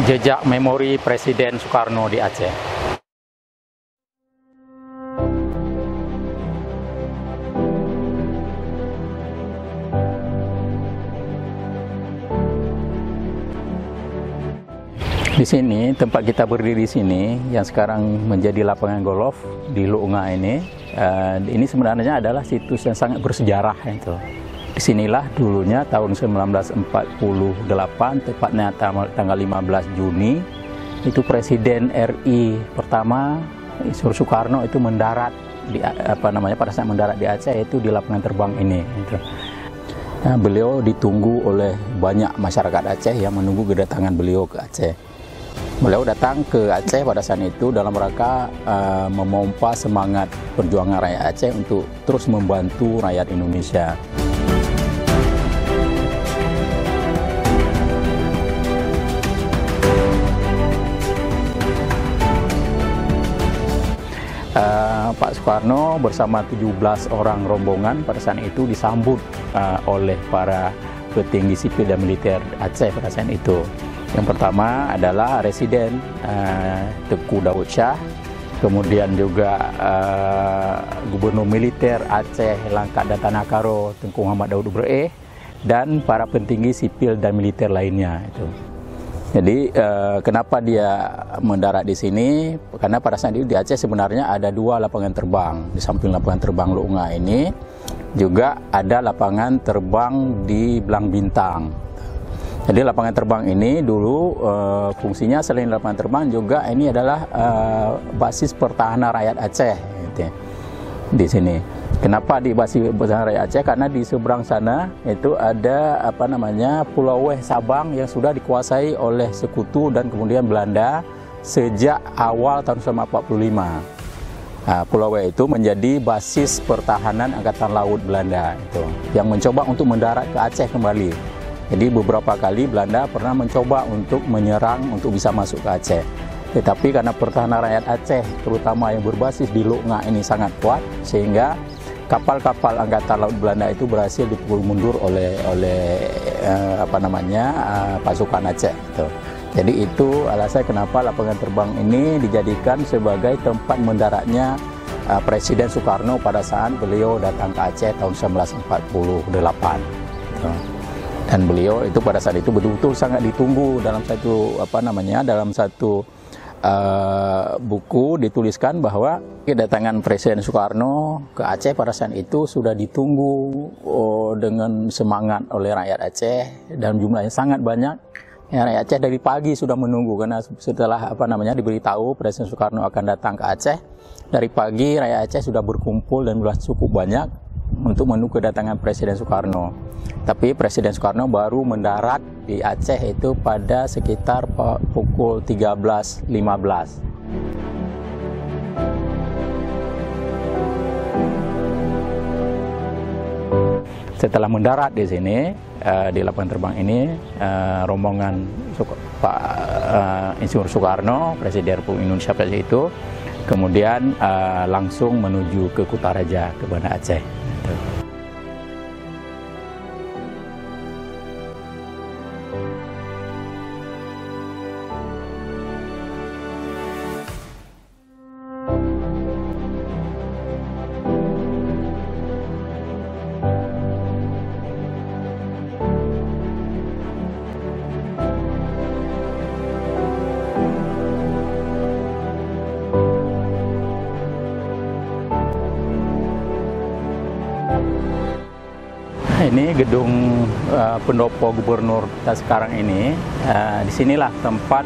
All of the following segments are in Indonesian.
Jejak memori Presiden Soekarno di Aceh. Di sini, tempat kita berdiri di sini, yang sekarang menjadi lapangan golf di Lu'unga ini sebenarnya adalah situs yang sangat bersejarah itu. Disinilah dulunya tahun 1948, tepatnya tanggal 15 Juni, itu Presiden RI pertama, Soekarno itu mendarat di pada saat mendarat di Aceh itu di lapangan terbang ini. Gitu. Nah, beliau ditunggu oleh banyak masyarakat Aceh yang menunggu kedatangan beliau ke Aceh. Beliau datang ke Aceh pada saat itu dalam rangka memompa semangat perjuangan rakyat Aceh untuk terus membantu rakyat Indonesia. Pak Soekarno bersama 17 orang rombongan pada saat itu disambut oleh para petinggi sipil dan militer Aceh pada saat itu. Yang pertama adalah Residen Tengku Daud Shah, kemudian juga Gubernur Militer Aceh, Langkat dan Tanah Karo Tengku Muhammad Daud Bre, dan para petinggi sipil dan militer lainnya itu. Jadi kenapa dia mendarat di sini? Karena pada saat itu di Aceh sebenarnya ada dua lapangan terbang. Di samping lapangan terbang Lu'unga ini juga ada lapangan terbang di Belang Bintang. Jadi lapangan terbang ini dulu fungsinya selain lapangan terbang juga ini adalah basis pertahanan rakyat Aceh gitu, di sini. Kenapa di basis pertahanan rakyat Aceh? Karena di seberang sana itu ada Pulau Weh Sabang yang sudah dikuasai oleh Sekutu dan kemudian Belanda sejak awal tahun 1945. Pulau Weh itu menjadi basis pertahanan Angkatan Laut Belanda itu, yang mencoba untuk mendarat ke Aceh kembali. Jadi beberapa kali Belanda pernah mencoba untuk menyerang untuk bisa masuk ke Aceh. Tetapi karena pertahanan rakyat Aceh, terutama yang berbasis di Lu'unga ini sangat kuat, sehingga kapal-kapal Angkatan Laut Belanda itu berhasil dipukul mundur oleh pasukan Aceh. Gitu. Jadi itu alasan kenapa lapangan terbang ini dijadikan sebagai tempat mendaratnya Presiden Soekarno pada saat beliau datang ke Aceh tahun 1948. Gitu. Dan beliau itu pada saat itu betul-betul sangat ditunggu. Dalam satu buku dituliskan bahwa kedatangan Presiden Soekarno ke Aceh pada saat itu sudah ditunggu dengan semangat oleh rakyat Aceh, dan jumlahnya sangat banyak. Ya, rakyat Aceh dari pagi sudah menunggu, karena setelah diberitahu Presiden Soekarno akan datang ke Aceh, dari pagi rakyat Aceh sudah berkumpul dan sudah cukup banyak untuk menunggu kedatangan Presiden Soekarno. Tapi Presiden Soekarno baru mendarat di Aceh itu pada sekitar pukul 13.15. Setelah mendarat di sini, di lapangan terbang ini, rombongan Pak Insinyur Soekarno, Presiden Republik Indonesia pada itu, kemudian langsung menuju ke Kutaraja, ke Banda Aceh. Ini gedung pendopo gubernur kita sekarang ini. Disinilah tempat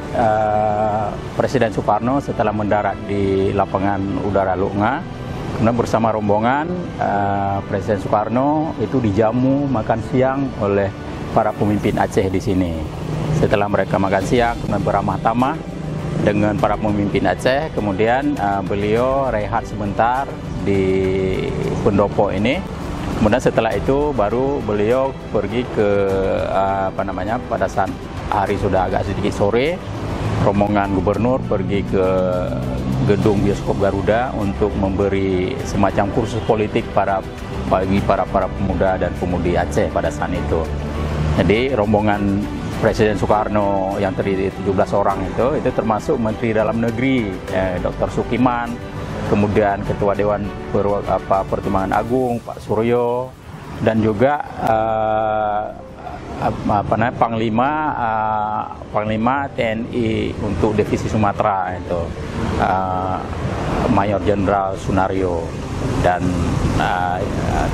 Presiden Soekarno setelah mendarat di lapangan udara Lu'unga, kemudian bersama rombongan Presiden Soekarno itu dijamu makan siang oleh para pemimpin Aceh di sini. Setelah mereka makan siang, kemudian beramah tamah dengan para pemimpin Aceh, kemudian beliau rehat sebentar di pendopo ini. Kemudian setelah itu baru beliau pergi ke pada saat hari sudah agak sedikit sore, rombongan gubernur pergi ke gedung bioskop Garuda untuk memberi semacam kursus politik bagi para pemuda dan pemudi Aceh pada saat itu. Jadi rombongan Presiden Soekarno yang terdiri 17 orang itu termasuk Menteri Dalam Negeri Dr. Sukiman, kemudian Ketua Dewan Pertimbangan Agung Pak Suryo, dan juga Panglima TNI untuk Divisi Sumatera itu Mayor Jenderal Sunario, dan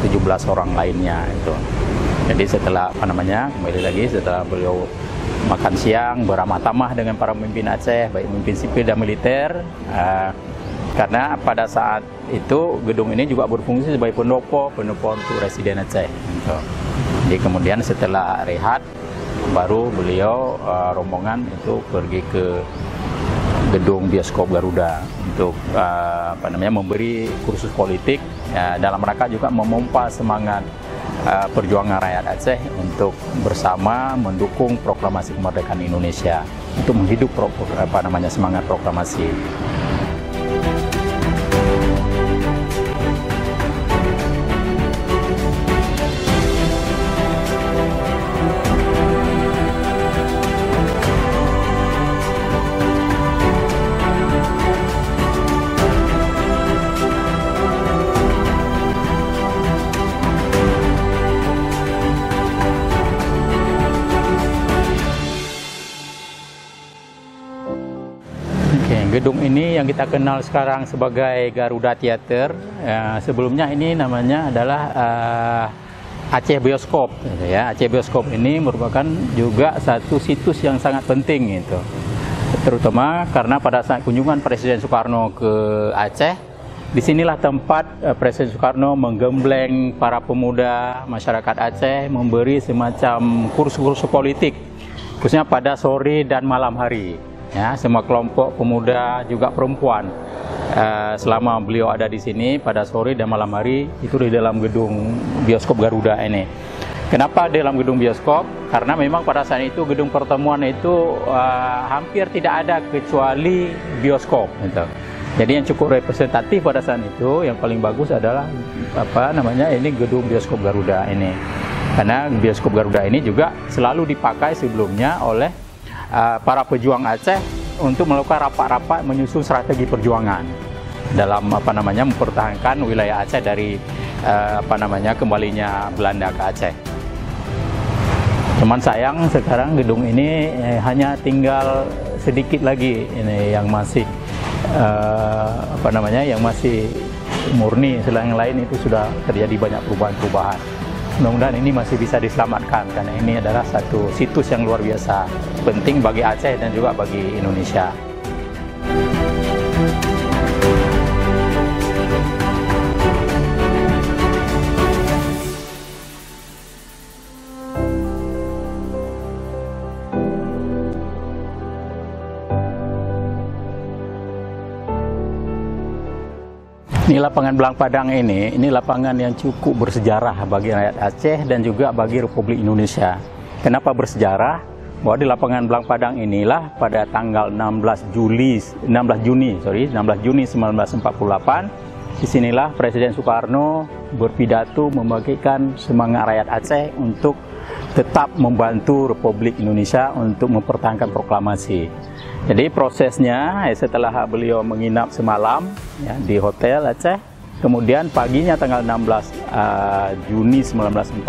17 orang lainnya itu. Jadi setelah kembali lagi setelah beliau makan siang beramah tamah dengan para pemimpin Aceh, baik pemimpin sipil dan militer, karena pada saat itu gedung ini juga berfungsi sebagai pendopo untuk Residen Aceh gitu. Jadi kemudian setelah rehat baru beliau rombongan itu pergi ke gedung bioskop Garuda untuk memberi kursus politik dalam rangka juga memompa semangat perjuangan rakyat Aceh untuk bersama mendukung proklamasi kemerdekaan Indonesia, untuk menghidup semangat proklamasi. Gedung ini yang kita kenal sekarang sebagai Garuda Theater, sebelumnya ini namanya adalah Aceh Bioskop. Ya, Aceh Bioskop ini merupakan juga satu situs yang sangat penting itu, terutama karena pada saat kunjungan Presiden Soekarno ke Aceh, disinilah tempat Presiden Soekarno menggembleng para pemuda masyarakat Aceh, memberi semacam kursus-kursus politik, khususnya pada sore dan malam hari. Ya, semua kelompok pemuda juga perempuan selama beliau ada di sini pada sore dan malam hari itu di dalam gedung bioskop Garuda ini. Kenapa di dalam gedung bioskop? Karena memang pada saat itu gedung pertemuan itu hampir tidak ada kecuali bioskop gitu. Jadi yang cukup representatif pada saat itu yang paling bagus adalah ini gedung bioskop Garuda ini. Karena bioskop Garuda ini juga selalu dipakai sebelumnya oleh para pejuang Aceh untuk melakukan rapat-rapat menyusun strategi perjuangan dalam mempertahankan wilayah Aceh dari kembalinya Belanda ke Aceh. Cuman sayang sekarang gedung ini hanya tinggal sedikit lagi ini yang masih yang masih murni, selain yang lain itu sudah terjadi banyak perubahan-perubahan. Mudah-mudahan ini masih bisa diselamatkan karena ini adalah satu situs yang luar biasa penting bagi Aceh dan juga bagi Indonesia. Ini lapangan Belang Padang ini lapangan yang cukup bersejarah bagi rakyat Aceh dan juga bagi Republik Indonesia. Kenapa bersejarah? Bahwa di lapangan Belang Padang inilah pada tanggal 16 Juni 1948, disinilah Presiden Soekarno berpidato membagikan semangat rakyat Aceh untuk tetap membantu Republik Indonesia untuk mempertahankan proklamasi. Jadi prosesnya setelah beliau menginap semalam di Hotel Aceh, kemudian paginya tanggal 16 Juni 1948,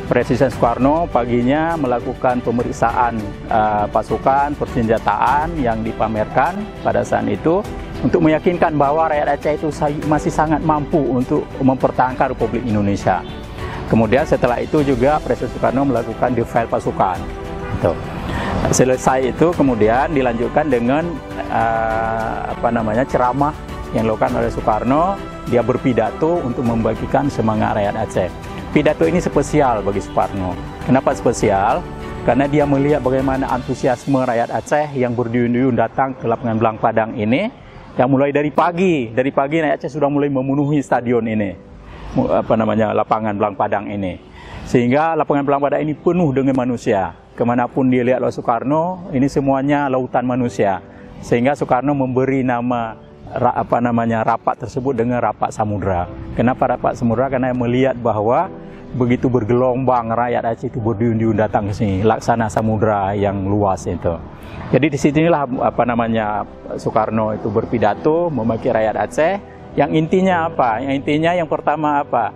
Presiden Soekarno paginya melakukan pemeriksaan pasukan persenjataan yang dipamerkan pada saat itu untuk meyakinkan bahwa rakyat Aceh itu masih sangat mampu untuk mempertahankan Republik Indonesia. Kemudian setelah itu juga Presiden Soekarno melakukan defile pasukan. Selesai itu kemudian dilanjutkan dengan ceramah yang dilakukan oleh Soekarno. Dia berpidato untuk membagikan semangat rakyat Aceh. Pidato ini spesial bagi Soekarno. Kenapa spesial? Karena dia melihat bagaimana antusiasme rakyat Aceh yang berduyun-duyun datang ke lapangan Belang Padang ini, yang mulai dari pagi rakyat Aceh sudah mulai memenuhi stadion ini, lapangan Belang Padang ini, sehingga lapangan Belang Padang ini penuh dengan manusia. Kemanapun dilihat oleh Soekarno, ini semuanya lautan manusia. Sehingga Soekarno memberi nama rapat tersebut dengan Rapat Samudra. Kenapa Rapat Samudra? Karena melihat bahwa begitu bergelombang rakyat Aceh itu berduyun-duyun datang ke sini, laksana samudra yang luas itu. Jadi di sinilah Soekarno itu berpidato memaki rakyat Aceh. Yang intinya apa? Yang intinya yang pertama apa?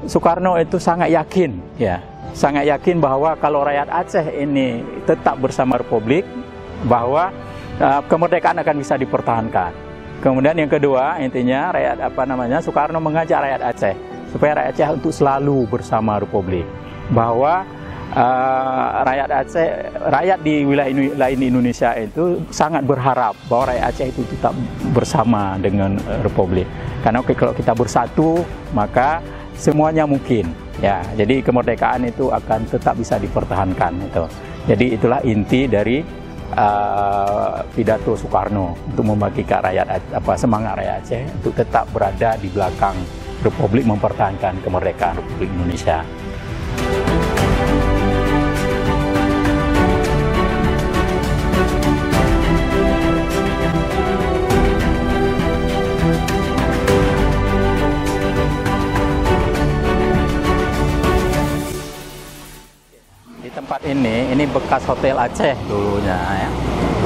Soekarno itu sangat yakin, ya, sangat yakin bahwa kalau rakyat Aceh ini tetap bersama Republik, bahwa kemerdekaan akan bisa dipertahankan. Kemudian yang kedua, intinya Soekarno mengajak rakyat Aceh supaya rakyat Aceh untuk selalu bersama Republik, bahwa rakyat di wilayah lain di Indonesia itu sangat berharap bahwa rakyat Aceh itu tetap bersama dengan Republik. Karena kalau kita bersatu, maka semuanya mungkin. Ya, jadi kemerdekaan itu akan tetap bisa dipertahankan. Itu. Jadi itulah inti dari pidato Soekarno untuk membagikan semangat rakyat Aceh untuk tetap berada di belakang Republik, mempertahankan kemerdekaan Republik Indonesia. Tempat ini bekas Hotel Aceh dulunya, ya.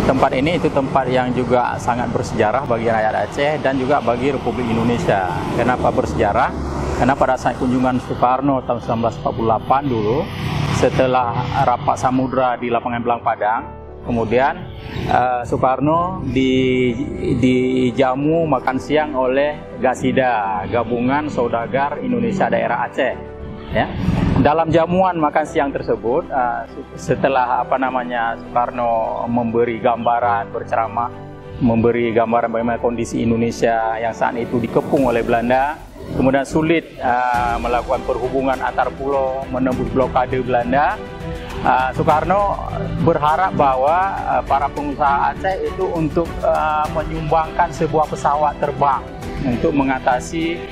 Tempat ini itu tempat yang juga sangat bersejarah bagi rakyat Aceh dan juga bagi Republik Indonesia. Kenapa bersejarah? Karena pada saat kunjungan Soekarno tahun 1948 dulu, setelah rapat samudra di lapangan Belang Padang, kemudian Soekarno dijamu makan siang oleh GASIDA, Gabungan Saudagar Indonesia Daerah Aceh. Ya. Dalam jamuan makan siang tersebut, setelah Soekarno memberi gambaran, berceramah, memberi gambaran bagaimana kondisi Indonesia yang saat itu dikepung oleh Belanda, kemudian sulit melakukan perhubungan antar pulau, menembus blokade Belanda. Soekarno berharap bahwa para pengusaha Aceh itu untuk menyumbangkan sebuah pesawat terbang untuk mengatasi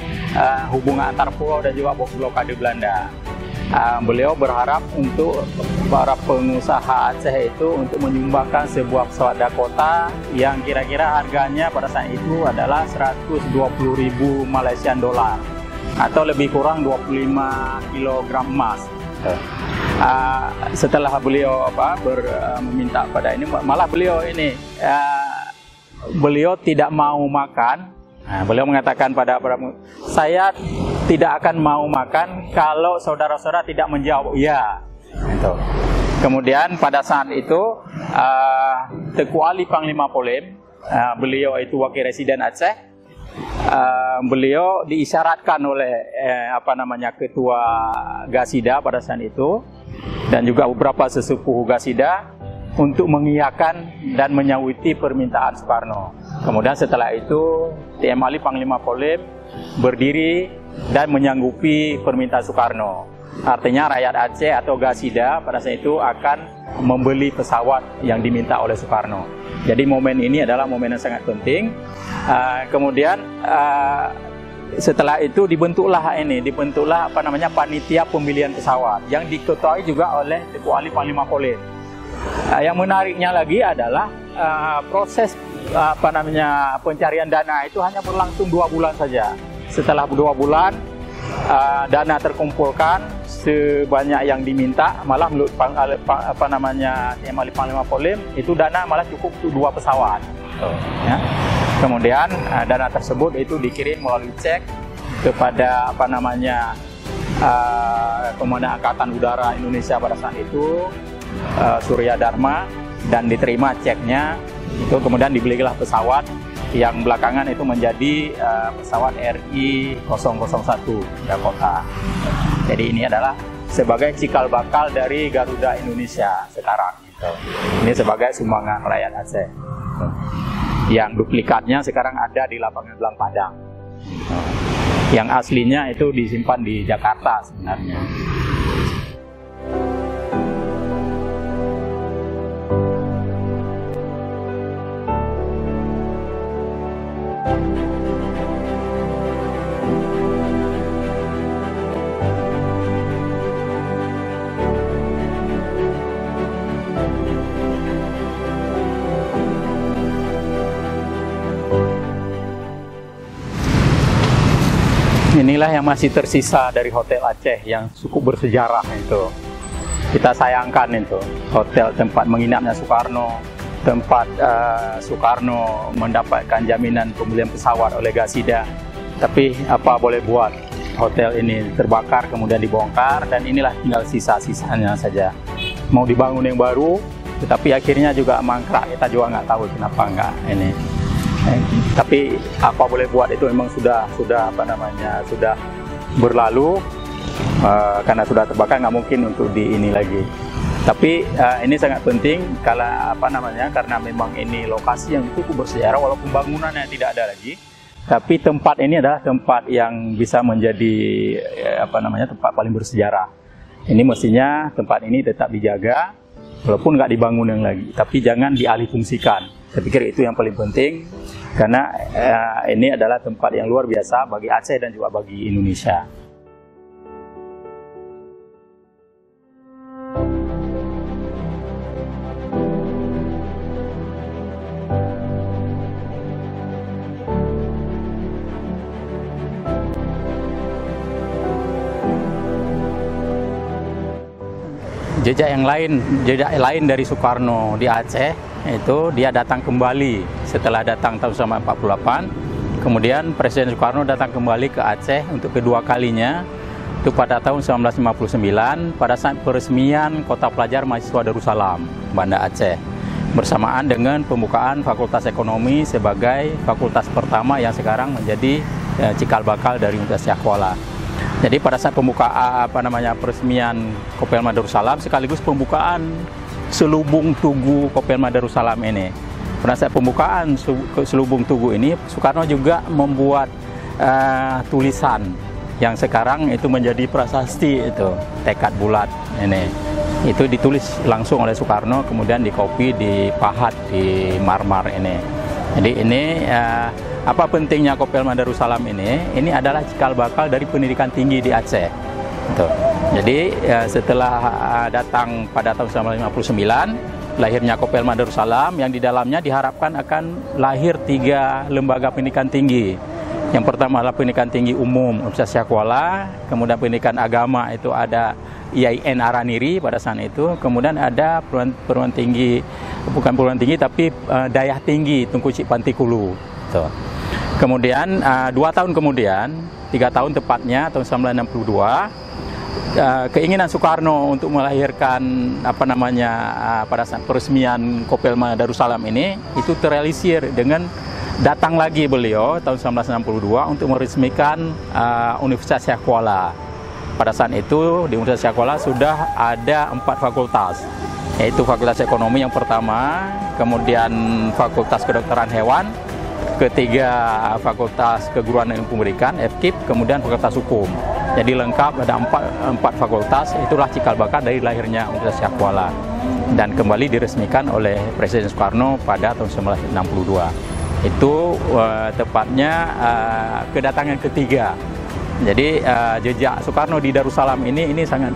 hubungan antar pulau dan juga blokade Belanda. Beliau berharap untuk para pengusaha Aceh itu untuk menyumbangkan sebuah pesawat Dakota yang kira-kira harganya pada saat itu adalah 120.000 Malaysian dollar atau lebih kurang 25 kg emas. Setelah beliau meminta pada ini, malah beliau tidak mau makan. Beliau mengatakan pada saya tidak akan mau makan kalau saudara-saudara tidak menjawab ya. Gitu. Kemudian pada saat itu Teku Ali Panglima Polim, beliau itu wakil residen Aceh, beliau diisyaratkan oleh ketua GASIDA pada saat itu dan juga beberapa sesepuh GASIDA untuk mengiyakan dan menyauti permintaan Soekarno. Kemudian setelah itu TM Ali Panglima Polim berdiri dan menyanggupi permintaan Soekarno. Artinya rakyat Aceh atau GASIDA pada saat itu akan membeli pesawat yang diminta oleh Soekarno. Jadi momen ini adalah momen yang sangat penting. Kemudian setelah itu dibentuklah panitia pemilihan pesawat yang diketuai juga oleh Teku Ali Panglima Polim. Yang menariknya lagi adalah proses pencarian dana itu hanya berlangsung 2 bulan saja. Setelah 2 bulan dana terkumpulkan sebanyak yang diminta, malah menurut TM Ali Panglima Polim itu dana malah cukup untuk 2 pesawat. Ya. Kemudian dana tersebut itu dikirim melalui cek kepada Komandan Angkatan Udara Indonesia pada saat itu, Surya Dharma, dan diterima ceknya. Itu kemudian dibelilah pesawat yang belakangan itu menjadi pesawat RI 001 Dakota. Jadi ini adalah sebagai cikal bakal dari Garuda Indonesia sekarang. Gitu. Ini sebagai sumbangan rakyat Aceh. Yang duplikatnya sekarang ada di lapangan Belang Padang. Yang aslinya itu disimpan di Jakarta sebenarnya. Inilah yang masih tersisa dari Hotel Aceh yang cukup bersejarah itu. Kita sayangkan itu, hotel tempat menginapnya Soekarno, tempat Soekarno mendapatkan jaminan pembelian pesawat oleh Gasida. Tapi apa boleh buat, hotel ini terbakar kemudian dibongkar dan inilah tinggal sisa-sisanya saja. Mau dibangun yang baru, tetapi akhirnya juga mangkrak. Kita juga nggak tahu kenapa nggak ini. Tapi apa boleh buat, itu memang sudah berlalu. Karena sudah terbakar nggak mungkin untuk di ini lagi. Tapi ini sangat penting karena memang ini lokasi yang cukup bersejarah walaupun bangunannya tidak ada lagi. Tapi tempat ini adalah tempat yang bisa menjadi tempat paling bersejarah. Ini mestinya tempat ini tetap dijaga walaupun nggak dibangun yang lagi. Tapi jangan dialihfungsikan. Saya pikir itu yang paling penting karena ini adalah tempat yang luar biasa bagi Aceh dan juga bagi Indonesia. Jejak lain dari Soekarno di Aceh itu dia datang kembali setelah datang tahun 1948. Kemudian Presiden Soekarno datang kembali ke Aceh untuk kedua kalinya itu pada tahun 1959 pada saat peresmian Kota Pelajar Mahasiswa Darussalam Banda Aceh bersamaan dengan pembukaan Fakultas Ekonomi sebagai fakultas pertama yang sekarang menjadi cikal bakal dari Universitas Syahkuala. Jadi pada saat pembukaan peresmian Kopelma Darussalam sekaligus pembukaan Selubung Tugu Kopelma Darussalam ini. Pada saat pembukaan Selubung Tugu ini Soekarno juga membuat tulisan yang sekarang itu menjadi prasasti itu Tekad Bulat ini. Itu ditulis langsung oleh Soekarno kemudian dikopi dipahat di marmer ini. Jadi ini apa pentingnya Kopelma Darussalam ini? Ini adalah cikal bakal dari pendidikan tinggi di Aceh. Tuh. Jadi setelah datang pada tahun 1959, lahirnya Kopelma Darussalam yang di dalamnya diharapkan akan lahir 3 lembaga pendidikan tinggi. Yang pertama adalah pendidikan tinggi umum Universitas Syahkuala, kemudian pendidikan agama itu ada IAIN Araniri pada saat itu, kemudian ada perguruan tinggi, bukan perguruan tinggi tapi Dayah Tinggi Tunku Cik Pantikulu. Tuh. Kemudian 2 tahun kemudian, 3 tahun tepatnya tahun 1962, keinginan Soekarno untuk melahirkan pada saat peresmian Kopelma Darussalam ini itu terrealisir dengan datang lagi beliau tahun 1962 untuk meresmikan Universitas Syahkuala. Pada saat itu di Universitas Syahkuala sudah ada 4 fakultas, yaitu Fakultas Ekonomi yang pertama, kemudian Fakultas Kedokteran Hewan, ketiga Fakultas Keguruan dan Pendidikan (FKIP), kemudian Fakultas Hukum. Jadi lengkap ada 4 fakultas. Itulah cikal bakal dari lahirnya Universitas Syahkuala dan kembali diresmikan oleh Presiden Soekarno pada tahun 1962. Itu tepatnya kedatangan ketiga. Jadi jejak Soekarno di Darussalam ini sangat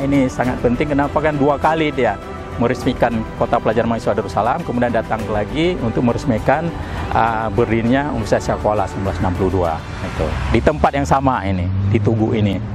ini sangat penting. Kenapa? Kan 2 kali dia meresmikan Kota Pelajar Mahasiswa Darussalam, kemudian datang lagi untuk meresmikan berdirinya Universitas Syahkuala 1962. Itu di tempat yang sama ini, di Tugu ini.